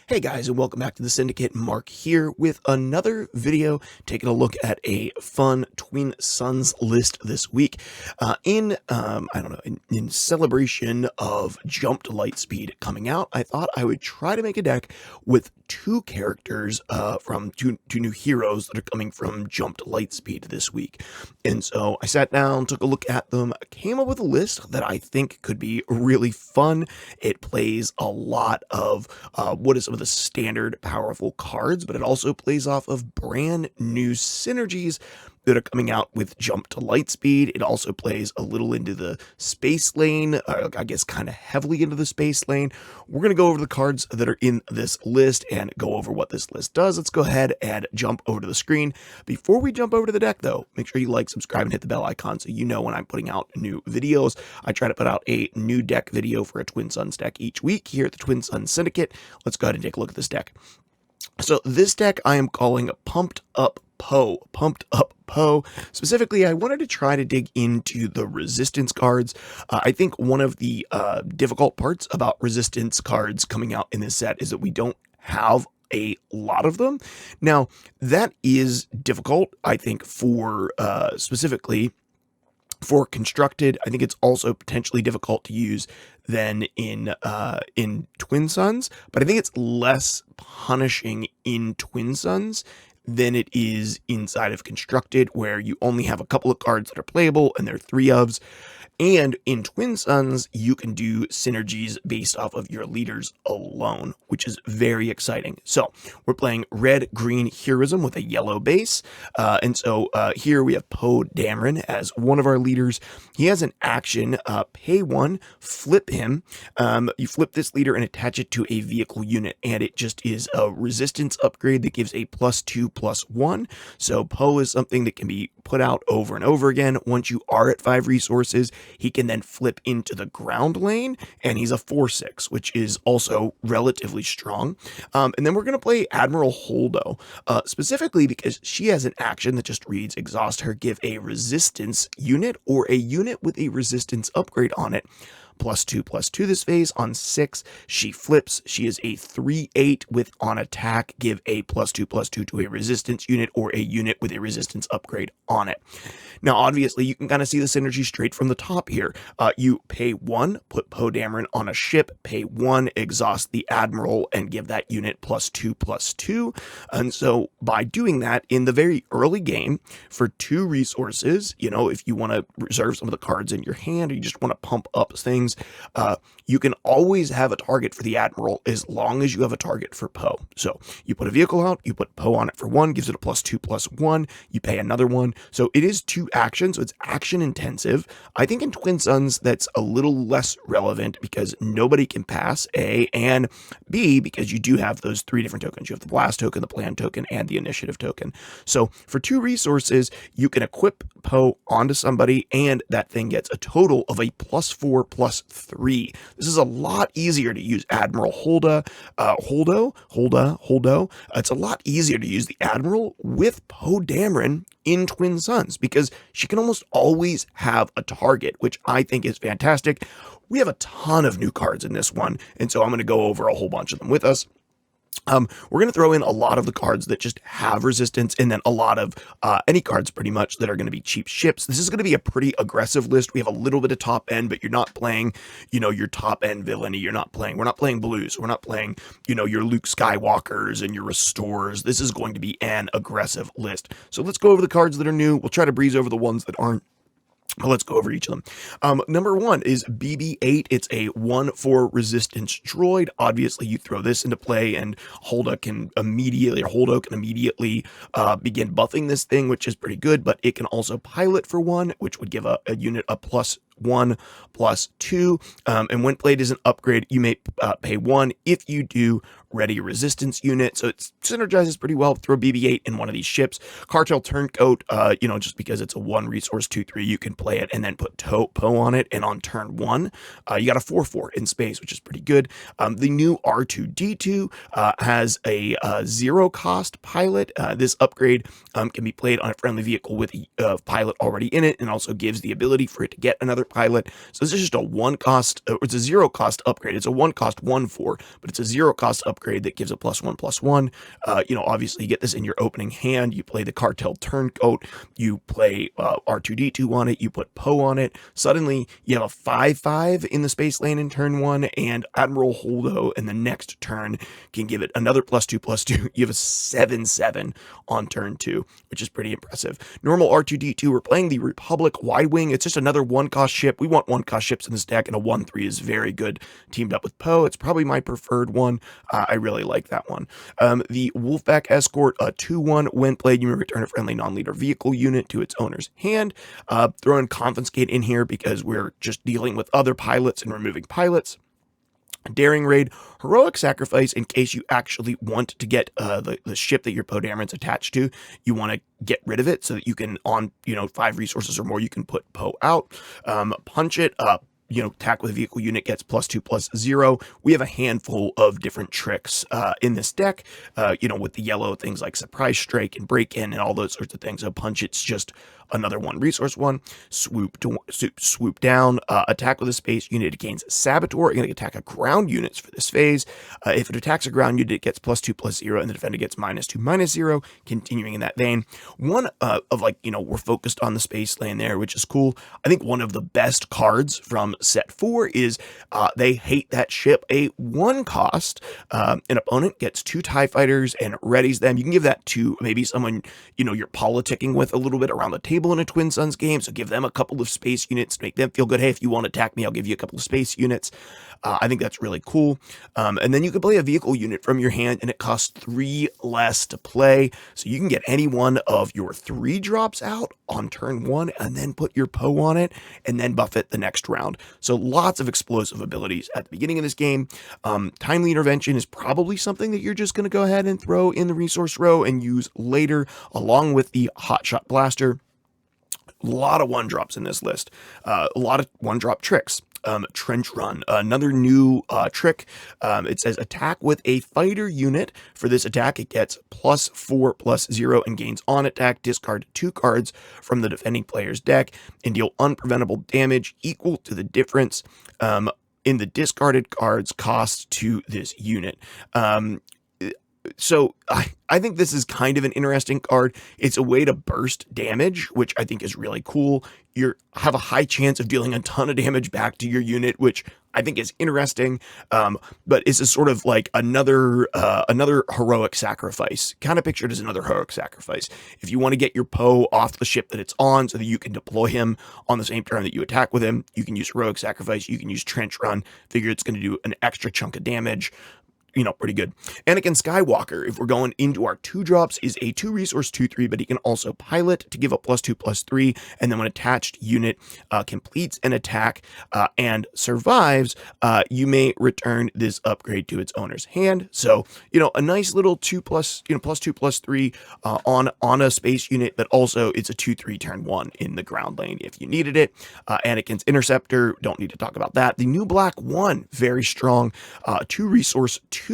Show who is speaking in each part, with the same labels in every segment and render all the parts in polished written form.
Speaker 1: Hey guys, and welcome back to the Syndicate. Mark here with another video taking a look at a fun Twin Suns list this week. In celebration of Jump to Lightspeed coming out, I thought I would try to make a deck with two characters from two new heroes that are coming from Jump to Lightspeed this week. And so I sat down, took a look at them, came up with a list that I think could be really fun. It plays a lot of what is some of the standard powerful cards, but it also plays off of brand new synergies that are coming out with Jump to Lightspeed. It also plays a little into the space lane, I guess kind of heavily into the space lane. We're going to go over the cards that are in this list and go over what this list does. Let's go ahead and jump over to the screen. Before we jump over to the deck, though, make sure you like, subscribe, and hit the bell icon so you know when I'm putting out new videos. I try to put out a new deck video for a Twin Suns deck each week here at the Twin Suns Syndicate. Let's go ahead and take a look at this deck. So this deck I am calling Pumped Up Poe. Pumped Up Poe. Specifically, I wanted to try to dig into the resistance cards. I think one of the difficult parts about resistance cards coming out in this set is that we don't have a lot of them. Now, that is difficult, I think, for specifically for constructed. I think it's also potentially difficult to use than in Twin Suns, but I think it's less punishing in Twin Suns than it is inside of constructed, where you only have a couple of cards that are playable and they're 3-ofs. And in Twin Suns, you can do synergies based off of your leaders alone, which is very exciting. So we're playing red-green heroism with a yellow base. Here we have Poe Dameron as one of our leaders. He has an action, pay 1, flip him. You flip this leader and attach it to a vehicle unit, and it just is a resistance upgrade that gives a +2/+1. So Poe is something that can be put out over and over again. Once you are at 5 resources, he can then flip into the ground lane, and he's a 4/6, which is also relatively strong. And then we're going to play Admiral Holdo, specifically because she has an action that just reads, exhaust her, give a resistance unit or a unit with a resistance upgrade on it +2/+2 this phase. On 6, she flips. She is a 3/8 with on attack, give a +2/+2 to a resistance unit or a unit with a resistance upgrade on it. Now, obviously, you can kind of see the synergy straight from the top here. You pay 1, put Poe Dameron on a ship, pay 1, exhaust the Admiral, and give that unit +2/+2. And so by doing that in the very early game for 2 resources, if you want to reserve some of the cards in your hand or you just want to pump up things, you can always have a target for the Admiral as long as you have a target for Poe. So you put a vehicle out, you put Poe on it for 1, gives it a +2/+1, you pay another 1. So it is 2 actions, so it's action intensive. I think in Twin Suns that's a little less relevant because nobody can pass, A, and B, because you do have those 3 different tokens. You have the blast token, the plan token, and the initiative token. So for 2 resources, you can equip Poe onto somebody, and that thing gets a total of a +4/+3. This is a lot easier to use Admiral Holdo. It's a lot easier to use the Admiral with Poe Dameron in Twin Suns because she can almost always have a target, which I think is fantastic. We have a ton of new cards in this one, and so I'm going to go over a whole bunch of them with us. We're going to throw in a lot of the cards that just have resistance, and then a lot of any cards pretty much that are going to be cheap ships. This is going to be a pretty aggressive list. We have a little bit of top end, but you're not playing, your top end villainy. We're not playing blues. We're not playing, your Luke Skywalkers and your Restores. This is going to be an aggressive list. So let's go over the cards that are new. We'll try to breeze over the ones that aren't. Well, let's go over each of them. Number 1 is BB-8. It's a 1/4 resistance droid. Obviously, you throw this into play, and Holdo can immediately begin buffing this thing, which is pretty good. But it can also pilot for 1, which would give a unit a +1/+2. And when played as an upgrade, you may pay 1. If you do, ready resistance unit. So it synergizes pretty well. Throw BB-8 in one of these ships. Cartel Turncoat, just because it's a 1 resource 2/3, you can play it and then put Poe on it. And on turn 1, you got a 4/4 in space, which is pretty good. The new R2-D2 has a 0-cost pilot. This upgrade can be played on a friendly vehicle with a pilot already in it, and also gives the ability for it to get another pilot. So this is just a 1-cost, it's a 0-cost upgrade. It's a 1-cost 1/4, but it's a 0-cost upgrade upgrade that gives a +1/+1. Obviously you get this in your opening hand. You play the Cartel Turncoat, you play R2D2 on it, you put Poe on it. Suddenly you have a 5/5 in the space lane in turn 1, and Admiral Holdo in the next turn can give it another +2/+2. You have a 7/7 on turn 2, which is pretty impressive. Normal R2D2, we're playing the Republic Wide Wing. It's just another 1-cost ship. We want 1-cost ships in this deck, and a 1/3 is very good teamed up with Poe. It's probably my preferred one. I really like that one. The Wolfpack Escort, a 2/1. When played, you may return a friendly non-leader vehicle unit to its owner's hand. Throw in Confiscate in here because we're just dealing with other pilots and removing pilots. Daring Raid, Heroic Sacrifice, in case you actually want to get the ship that your Poe Dameron's attached to, you want to get rid of it so that you can, on 5 resources or more, you can put Poe out. Punch It, attack with a vehicle unit gets +2/+0. We have a handful of different tricks in this deck, with the yellow things like Surprise Strike and Break In and all those sorts of things. So Punch It's just another 1-resource one. Swoop down, attack with a space unit, it gains Saboteur. You're going to attack a ground units for this phase. If it attacks a ground unit, it gets +2/+0, and the defender gets -2/-0, continuing in that vein. One we're focused on the space lane there, which is cool. I think one of the best cards from set 4 is They Hate That Ship. A 1-cost, an opponent gets 2 TIE fighters and readies them. You can give that to maybe someone you're politicking with a little bit around the table in a Twin Suns game, so give them a couple of space units to make them feel good. Hey, if you want to attack me, I'll give you a couple of space units. I think that's really cool. And then you can play a vehicle unit from your hand, and it costs 3 less to play, so you can get any one of your 3 drops out on turn 1 and then put your Poe on it and then buff it the next round. So lots of explosive abilities at the beginning of this game. Timely Intervention is probably something that you're just going to go ahead and throw in the resource row and use later, along with the Hotshot Blaster. A lot of 1-drops in this list. A lot of 1-drop tricks. Trench Run, another new trick. It says attack with a fighter unit. For this attack, it gets +4/+0 and gains on attack. Discard 2 cards from the defending player's deck and deal unpreventable damage equal to the difference in the discarded cards cost to this unit. So I think this is kind of an interesting card. It's a way to burst damage, which I think is really cool. You have a high chance of dealing a ton of damage back to your unit, which I think is interesting. But it's a sort of like another heroic sacrifice. Kind of pictured as another heroic sacrifice. If you want to get your Poe off the ship that it's on so that you can deploy him on the same turn that you attack with him, you can use heroic sacrifice. You can use Trench Run. Figure it's going to do an extra chunk of damage. Pretty good. Anakin Skywalker, if we're going into our 2-drops, is a 2-resource 2/3, but he can also pilot to give a +2/+3, and then when attached unit completes an attack and survives, you may return this upgrade to its owner's hand. So, a nice little +2/+3 on a space unit, but also it's a 2/3 turn 1 in the ground lane if you needed it. Anakin's Interceptor, don't need to talk about that. The new Black 1, very strong, 2-resource 2/3.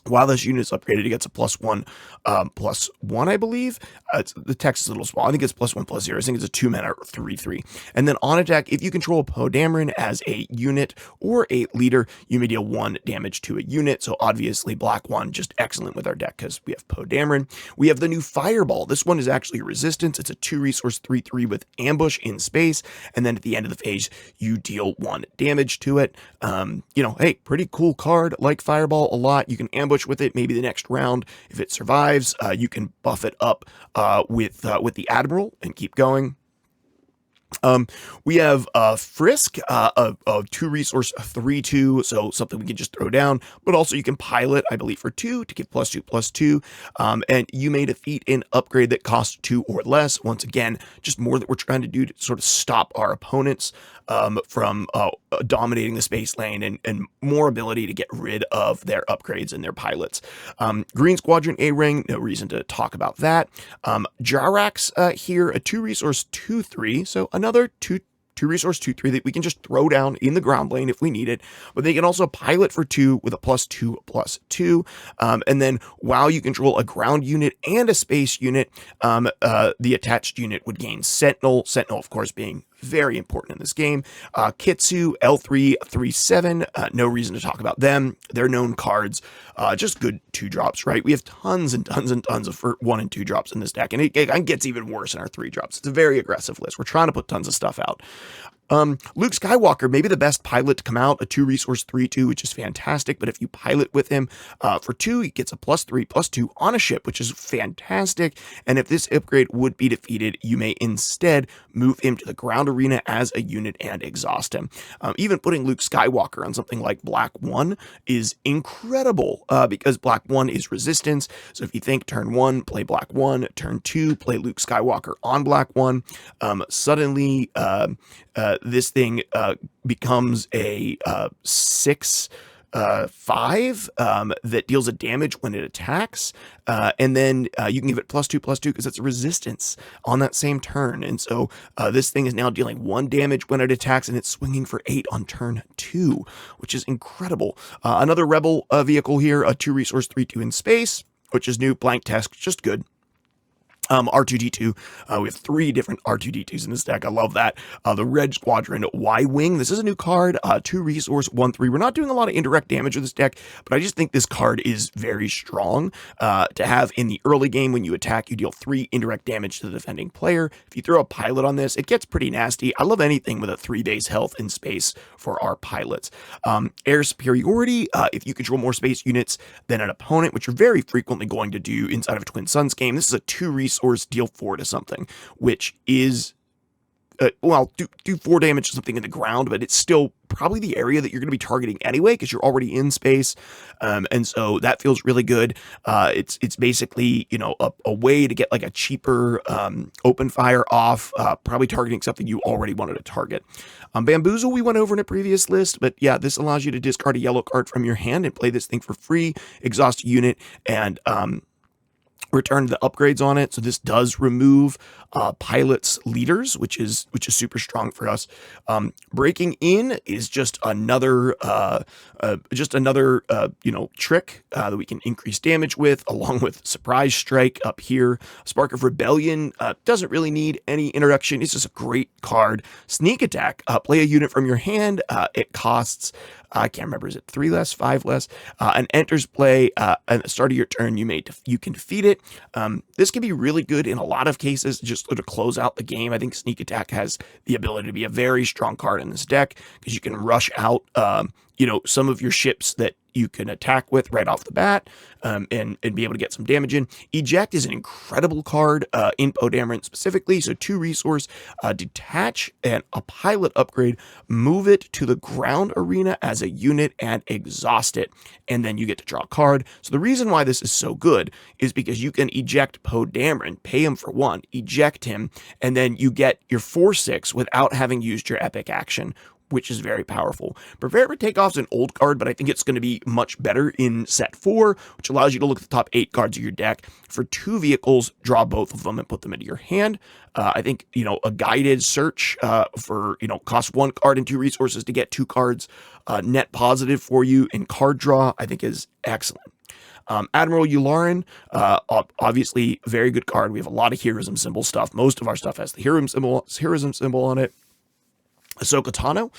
Speaker 1: While this unit is upgraded, it gets a +1/+1, I believe. The text is a little small. I think it's +1/+0. I think it's a 2-mana 3/3. And then on attack, if you control Poe Dameron as a unit or a leader, you may deal 1 damage to a unit. So obviously, Black 1 just excellent with our deck because we have Poe Dameron. We have the new Fireball. This one is actually resistance. It's a 2-resource 3/3 with ambush in space. And then at the end of the phase, you deal 1 damage to it. Hey, pretty cool card. Like Fireball a lot. You can ambush with it maybe the next round. If it survives, you can buff it up with the Admiral and keep going. We have Frisk, a 2-resource 3/2, so something we can just throw down, but also you can pilot, I believe, for 2 to give +2/+2, and you may defeat an upgrade that costs 2 or less. Once again, just more that we're trying to do to sort of stop our opponents from dominating the space lane, and more ability to get rid of their upgrades and their pilots. Green Squadron A-Ring, no reason to talk about that. Jarax here, a 2-resource 2/3, so another 2-resource 2/3 that we can just throw down in the ground lane if we need it, but they can also pilot for 2 with a +2/+2. And then while you control a ground unit and a space unit, the attached unit would gain Sentinel. Sentinel, of course, being very important in this game. Kitsu, L3, 3/7, no reason to talk about them. They're known cards, just good 2-drops, right? We have tons and tons and tons of 1 and 2 drops in this deck, and it gets even worse in our 3-drops. It's a very aggressive list. We're trying to put tons of stuff out. Luke Skywalker, maybe the best pilot to come out, a 2-resource 3/2, which is fantastic. But if you pilot with him for 2, he gets a +3/+2 on a ship, which is fantastic. And if this upgrade would be defeated, you may instead move him to the ground arena as a unit and exhaust him. Even putting Luke Skywalker on something like Black 1 is incredible because Black 1 is resistance. So if you think turn 1, play Black 1, turn 2, play Luke Skywalker on Black 1, suddenly this thing becomes a 6/5 that deals a damage when it attacks, and then you can give it +2/+2 because it's a resistance on that same turn. And so this thing is now dealing 1 damage when it attacks, and it's swinging for 8 on turn 2, which is incredible. Another Rebel vehicle here, a 2-resource 3/2 in space, which is new. Blank Test, just good. R2-D2. We have 3 different R2-D2s in this deck. I love that. The Red Squadron Y-Wing. This is a new card, 2-resource 1/3. We're not doing a lot of indirect damage with this deck, but I just think this card is very strong to have in the early game. When you attack, you deal 3 indirect damage to the defending player. If you throw a pilot on this, it gets pretty nasty. I love anything with a 3 base health in space for our pilots. Air Superiority. If you control more space units than an opponent, which you're very frequently going to do inside of a Twin Suns game, this is a 2-resource deal 4 to something, which is do 4 damage to something in the ground, but it's still probably the area that you're going to be targeting anyway because you're already in space, and so that feels really good. It's basically a way to get like a cheaper open fire off, probably targeting something you already wanted to target. Bamboozle we went over in a previous list, but yeah, this allows you to discard a yellow card from your hand and play this thing for free, exhaust a unit, and return the upgrades on it. So this does remove pilots leaders, which is super strong for us. Breaking in is just another trick that we can increase damage with, along with Surprise Strike up here. Spark of Rebellion doesn't really need any introduction. It's just a great card. Sneak Attack, play a unit from your hand. It costs, I can't remember, is it 3 less, 5 less? And enters play at the start of your turn. You can defeat it. This can be really good in a lot of cases, just to close out the game. I think Sneak Attack has the ability to be a very strong card in this deck because you can rush out, some of your ships that you can attack with right off the bat, and be able to get some damage in. Eject is an incredible card in Poe Dameron specifically. So 2-resource, detach and a pilot upgrade, move it to the ground arena as a unit and exhaust it, and then you get to draw a card. So the reason why this is so good is because you can eject Poe Dameron, pay him for 1, eject him, and then you get your 4/6 without having used your epic action, which is very powerful. Prepare for Takeoff's an old card, but I think it's going to be much better in set 4, which allows you to look at the top 8 cards of your deck. For 2 vehicles, draw both of them and put them into your hand. I think, a guided search for, cost 1 card and 2 resources to get 2 cards net positive for you in card draw, I think is excellent. Admiral Yularen, obviously very good card. We have a lot of heroism symbol stuff. Most of our stuff has the heroism symbol on it. Ahsoka Tano.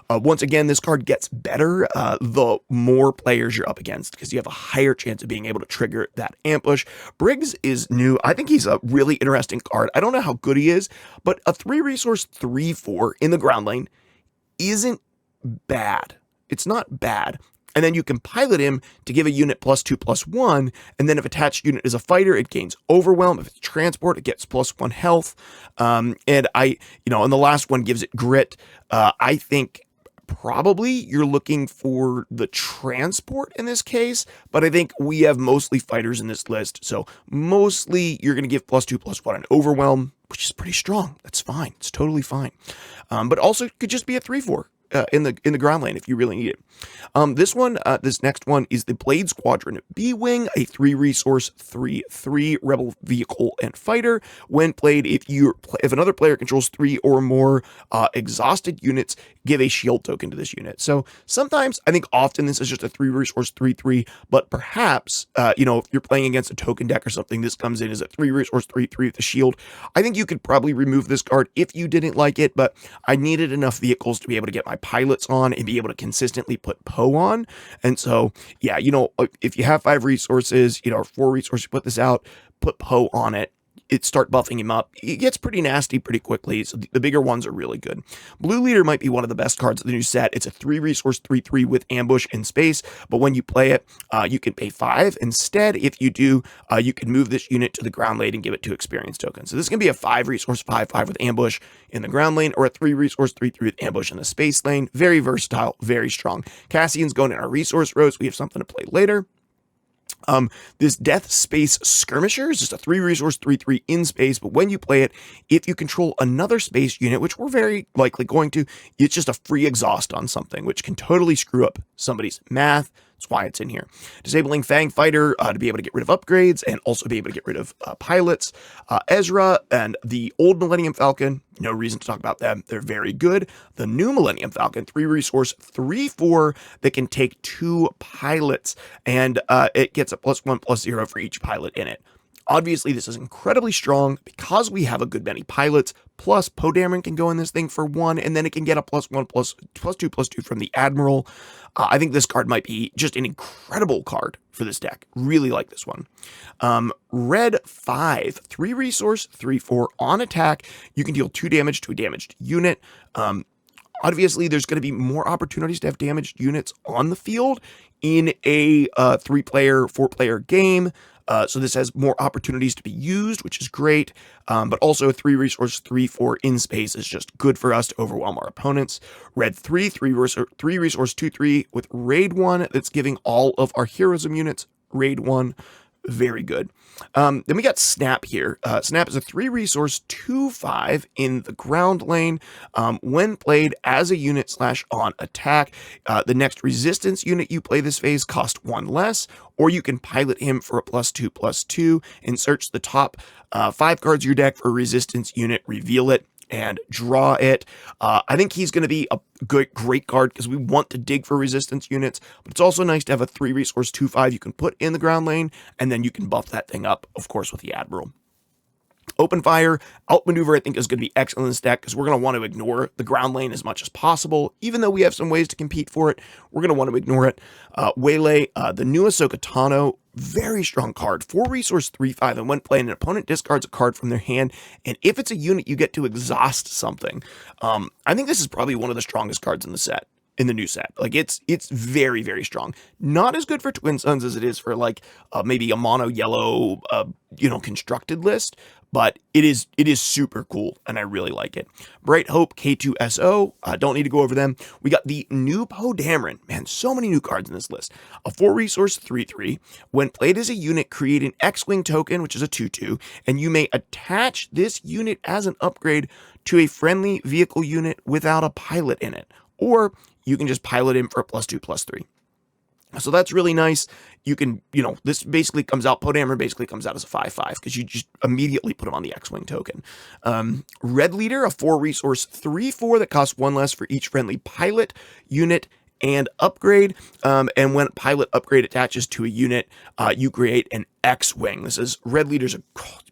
Speaker 1: Once again, this card gets better the more players you're up against because you have a higher chance of being able to trigger that ambush. Briggs is new. I think he's a really interesting card. I don't know how good he is, but a 3-resource 3/4 in the ground lane isn't bad. It's not bad. And then you can pilot him to give a unit +2/+1, and then if attached unit is a fighter, it gains overwhelm. If it's transport, it gets +1 health. And and the last one gives it grit. I think probably you're looking for the transport in this case, but I think we have mostly fighters in this list, so mostly you're going to give +2/+1 an overwhelm, which is pretty strong. That's fine. It's totally fine. But also it could just be a 3/4. in the ground lane if you really need it. This next one is the Blade Squadron B-Wing, a 3-resource 3/3 rebel vehicle and fighter. When played, if another player controls 3 or more exhausted units, give a shield token to this unit. So sometimes, I think often this is just a 3-resource 3/3, but perhaps if you're playing against a token deck or something, this comes in as a 3-resource 3/3 with a shield. I think you could probably remove this card if you didn't like it, but I needed enough vehicles to be able to get my pilots on and be able to consistently put Poe on. And so, yeah, if you have 5 resources, or 4 resources, put this out, put Poe on it. Start buffing him up. It gets pretty nasty pretty quickly, so the bigger ones are really good. Blue Leader might be one of the best cards of the new set. It's a 3-resource 3/3 with ambush and space, but when you play it, you can pay 5. Instead, if you do, you can move this unit to the ground lane and give it 2 experience tokens. So this can be a 5-resource 5/5 with ambush in the ground lane, or a 3-resource 3/3 with ambush in the space lane. Very versatile, very strong. Cassian's going in our resource rows. We have something to play later. This Death Space Skirmisher is just a 3-resource 3/3 in space, but when you play it, if you control another space unit, which we're very likely going to, it's just a free exhaust on something, which can totally screw up somebody's math. That's why it's in here. Disabling Fang Fighter to be able to get rid of upgrades and also be able to get rid of pilots. Ezra and the old Millennium Falcon, no reason to talk about them. They're very good. The new Millennium Falcon, 3-resource 3/4 that can take 2 pilots, and it gets a +1/+0 for each pilot in it. Obviously, this is incredibly strong because we have a good many pilots, plus Poe Dameron can go in this thing for 1, and then it can get a +1/+2/+2 from the Admiral. I think this card might be just an incredible card for this deck. Really like this one. Red 5, 3-resource 3/4 on attack. You can deal 2 damage to a damaged unit. Obviously, there's going to be more opportunities to have damaged units on the field in a 3-player, 4-player game. So this has more opportunities to be used, which is great. But also a 3-resource 3/4 in space is just good for us to overwhelm our opponents. Red 3, 3-resource 2/3 with Raid 1 that's giving all of our heroism units Raid 1. Very good. Then we got Snap here. Snap is a 3-resource 2/5 in the ground lane. When played as a unit / on attack, the next resistance unit you play this phase costs 1 less, or you can pilot him for a +2/+2 and search the top 5 cards of your deck for a resistance unit, reveal it, and draw it. I think he's going to be a great card because we want to dig for resistance units, but it's also nice to have a 3-resource 2/5 you can put in the ground lane, and then you can buff that thing up, of course, with the Admiral. Open Fire, Outmaneuver, I think is going to be excellent in this deck because we're going to want to ignore the ground lane as much as possible. Even though we have some ways to compete for it, we're going to want to ignore it. Waylay, the new Ahsoka Tano, very strong card, 4-resource 3/5, and when playing, an opponent discards a card from their hand, and if it's a unit, you get to exhaust something. I think this is probably one of the strongest cards in the set. In the new set, like it's very, very strong. Not as good for Twin Suns as it is for maybe a mono yellow constructed list, but it is super cool and I really like it. Bright Hope K2SO, don't need to go over them. We got the new Poe Dameron. Man, so many new cards in this list. A 4-resource 3/3. When played as a unit, create an X-Wing token, which is a 2/2, and you may attach this unit as an upgrade to a friendly vehicle unit without a pilot in it, or you can just pilot him for a +2/+3. So that's really nice. You can, this basically comes out, Poe Dameron basically comes out as a 5/5 because you just immediately put him on the X-Wing token. Red Leader, a 4-resource 3/4 that costs 1 less for each friendly pilot unit and upgrade. And when pilot upgrade attaches to a unit, you create an X-Wing. This is Red Leader's,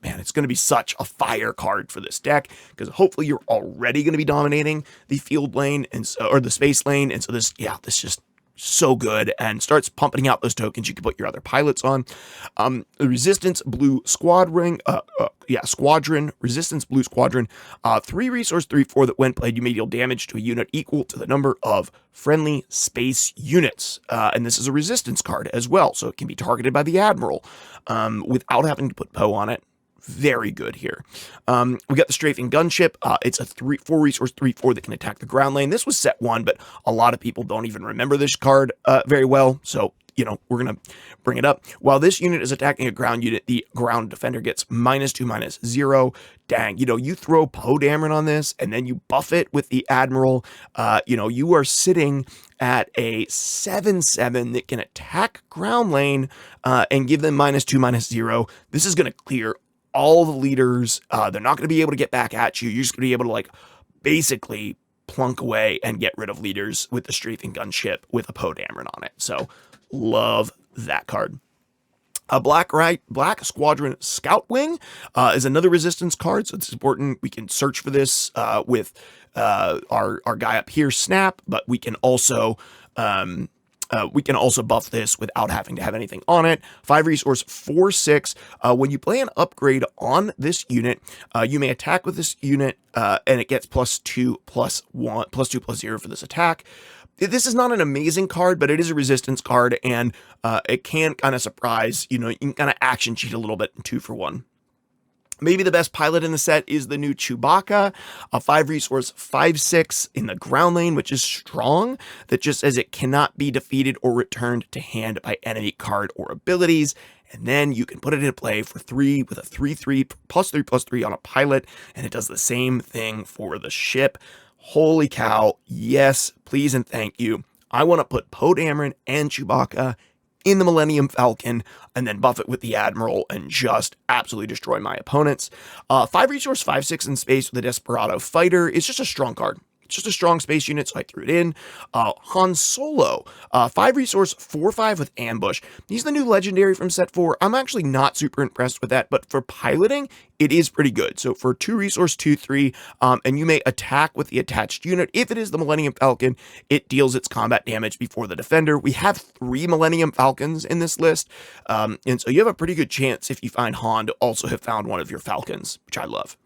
Speaker 1: it's going to be such a fire card for this deck because hopefully you're already going to be dominating the field lane or the space lane. And so this just so good and starts pumping out those tokens you can put your other pilots on. The Resistance Blue Squadron, Resistance Blue Squadron, 3-resource 3/4 that when played, you may deal damage to a unit equal to the number of friendly space units. And this is a resistance card as well, so it can be targeted by the Admiral without having to put Poe on it. Very good here. We got the Strafing Gunship. It's a 4-resource 3/4 that can attack the ground lane. This was set 1, but a lot of people don't even remember this card very well. So we're going to bring it up. While this unit is attacking a ground unit, the ground defender gets -2/-0. Dang, you throw Poe Dameron on this and then you buff it with the Admiral. You are sitting at a 7/7 that can attack ground lane and give them -2/-0. This is going to clear all the leaders. They're not going to be able to get back at you. You're just going to be able to basically plunk away and get rid of leaders with the strafing gunship with a Poe Dameron on it. So love that card. A Black Squadron Scout Wing is another resistance card, so it's important. We can search for this with our guy up here, Snap, but we can also buff this without having to have anything on it. 5 resource, 4/6. When you play an upgrade on this unit, you may attack with this unit, and it gets +2/+0 for this attack. This is not an amazing card, but it is a resistance card, and it can kind of surprise. You can kind of action cheat a little bit in 2 for 1. Maybe the best pilot in the set is the new Chewbacca, a 5 resource, 5/6 in the ground lane, which is strong. That just says it cannot be defeated or returned to hand by enemy card or abilities. And then you can put it into play for 3 with a 3/3 +3/+3 on a pilot, and it does the same thing for the ship. Holy cow, yes, please and thank you. I want to put Poe Dameron and Chewbacca in the Millennium Falcon and then buff it with the Admiral and just absolutely destroy my opponents. 5 resource, 5/6 in space with a Desperado Fighter is just a strong card. It's just a strong space unit, so I threw it in. Han Solo, 5 resource, 4/5 with Ambush. He's the new legendary from set 4. I'm actually not super impressed with that, but for piloting, it is pretty good. So for 2 resource, 2/3, and you may attack with the attached unit. If it is the Millennium Falcon, it deals its combat damage before the defender. We have 3 Millennium Falcons in this list, and so you have a pretty good chance if you find Han to also have found one of your Falcons, which I love.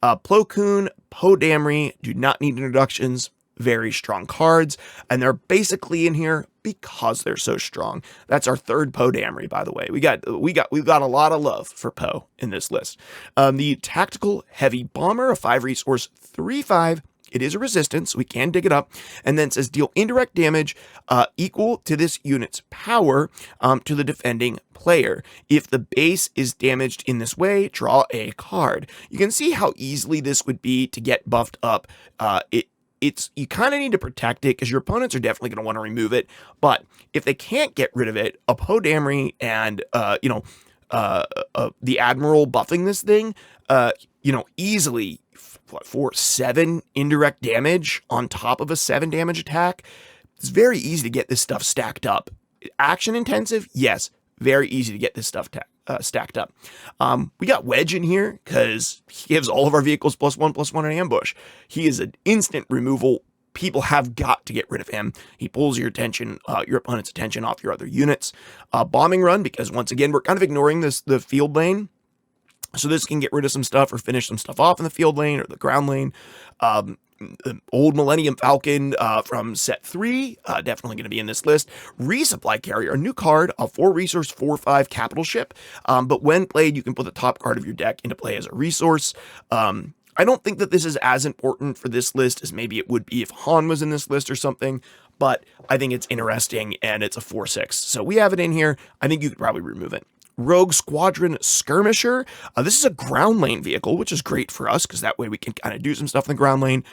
Speaker 1: Plo Koon, Poe Dameron do not need introductions. Very strong cards, and they're basically in here because they're so strong. That's our 3rd Poe Dameron, by the way. We've got a lot of love for Poe in this list. The Tactical Heavy Bomber, a 5 resource, 3/5. It is a resistance, so we can dig it up, and then it says deal indirect damage equal to this unit's power to the defending player. If the base is damaged in this way, draw a card. You can see how easily this would be to get buffed up. You kind of need to protect it because your opponents are definitely going to want to remove it. But if they can't get rid of it, a Poe Dameron and the Admiral buffing this thing, easily for 7 indirect damage on top of a 7 damage attack. It's very easy to get this stuff stacked up. Action intensive, yes, very easy to get this stuff stacked up. We got Wedge in here because he gives all of our vehicles +1/+1 in ambush. He is an instant removal. People have got to get rid of him. He pulls your opponent's attention off your other units. Bombing Run, because once again, we're kind of ignoring the field lane. So this can get rid of some stuff or finish some stuff off in the field lane or the ground lane. Old Millennium Falcon from set 3, definitely going to be in this list. Resupply Carrier, a new card, a 4 resource, 4/5 capital ship. But when played, you can put the top card of your deck into play as a resource. I don't think that this is as important for this list as maybe it would be if Han was in this list or something, but I think it's interesting and it's a 4/6. So we have it in here. I think you could probably remove it. Rogue Squadron Skirmisher. This is a ground lane vehicle, which is great for us because that way we can kind of do some stuff in the ground lane.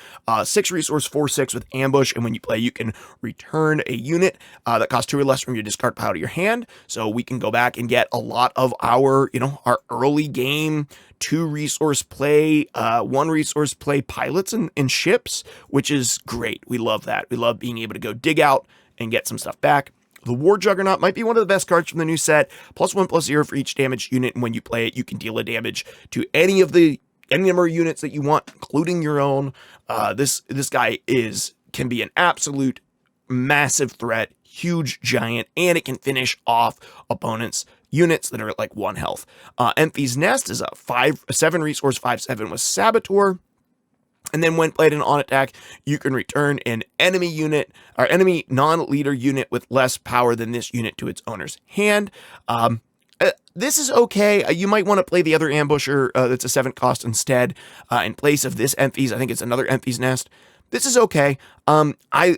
Speaker 1: 6 resource, 4/6 with Ambush, and when you play, you can return a unit that costs 2 or less from your discard pile to your hand. So we can go back and get a lot of our early game 2 resource play, 1 resource play pilots and ships, which is great. We love that. We love being able to go dig out and get some stuff back. The War Juggernaut might be one of the best cards from the new set. +1/+0 for each damaged unit, and when you play it, you can deal a damage to any number of units that you want, including your own. This guy can be an absolute massive threat, huge giant, and it can finish off opponents' units that are at like 1 health. Enfys Nest is a 7 resource, 5/7 with Saboteur. And then when played in on attack, you can return an enemy unit or enemy non-leader unit with less power than this unit to its owner's hand. This is okay. You might want to play the other ambusher that's a 7 cost instead in place of this Enfys. I think it's another Enfys Nest. This is okay. I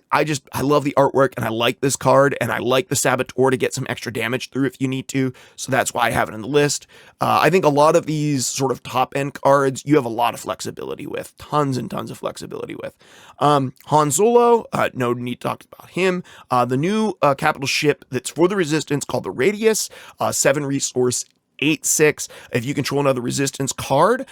Speaker 1: love the artwork and I like this card and I like the Saboteur to get some extra damage through if you need to. So that's why I have it in the list. I think a lot of these sort of top end cards you have a lot of flexibility with, tons and tons of flexibility with. Han Solo, no need to talk about him. The new capital ship that's for the Resistance called the Radius, 7 resource 8/6. If you control another resistance card,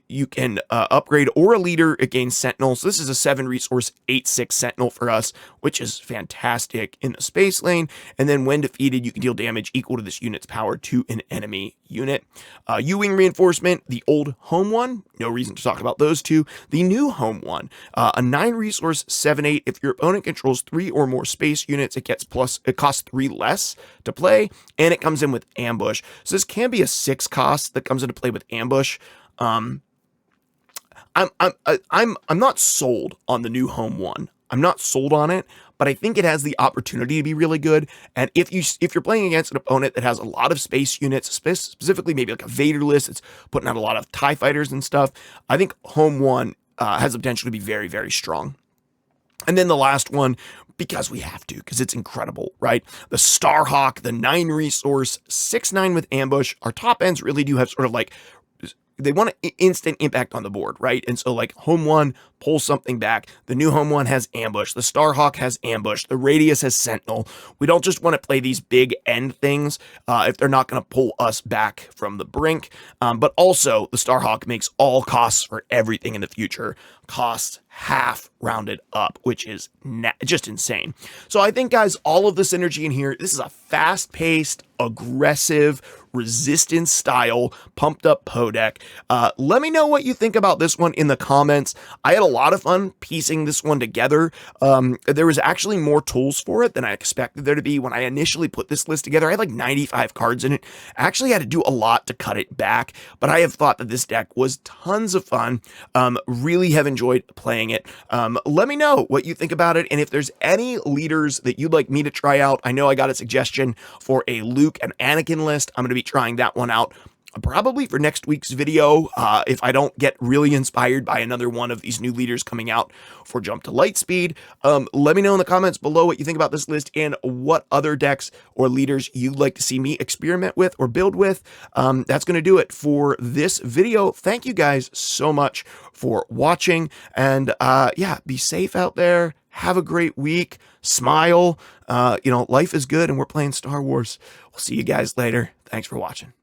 Speaker 1: you can upgrade or a leader against Sentinel. So this is a 7 resource 8/6 Sentinel for us, which is fantastic in the space lane. And then when defeated, you can deal damage equal to this unit's power to an enemy unit. U-Wing reinforcement, the old home one, no reason to talk about those two. The new home one, a 9 resource 7/8. If your opponent controls 3 or more space units, it costs 3 less to play, and it comes in with ambush. So this can be a 6 cost that comes into play with ambush. I'm not sold on the new home one. I'm not sold on it, but I think it has the opportunity to be really good. And if you're playing against an opponent that has a lot of space units, specifically maybe like a Vader list, it's putting out a lot of TIE fighters and stuff, I think home one has the potential to be very, very strong. And then the last one, because we have to, because it's incredible, right? The Starhawk, the 9 resource, 6/9 with ambush. Our top ends really do have sort of like, they want an instant impact on the board, right? And so like home one pulls something back. The new home one has ambush. The Starhawk has ambush. The Radius has Sentinel. We don't just want to play these big end things if they're not going to pull us back from the brink. But also the Starhawk makes all costs for everything in the future costs half rounded up, which is just insane. So I think, guys, all of the synergy in here, this is a fast-paced, aggressive, resistance style, pumped up Poe deck. Let me know what you think about this one in the comments. I had a lot of fun piecing this one together. There was actually more tools for it than I expected there to be. When I initially put this list together, I had like 95 cards in it. I actually had to do a lot to cut it back, but I have thought that this deck was tons of fun. Really have enjoyed playing it. Let me know what you think about it, and if there's any leaders that you'd like me to try out. I know I got a suggestion for a Luke and Anakin list. I'm going to be trying that one out probably for next week's video, if I don't get really inspired by another one of these new leaders coming out for Jump to Lightspeed. Let me know in the comments below what you think about this list and what other decks or leaders you'd like to see me experiment with or build with. That's going to do it for this video. Thank you guys so much for watching, and yeah, be safe out there. Have a great week. Smile. Life is good, and we're playing Star Wars. We'll see you guys later. Thanks for watching.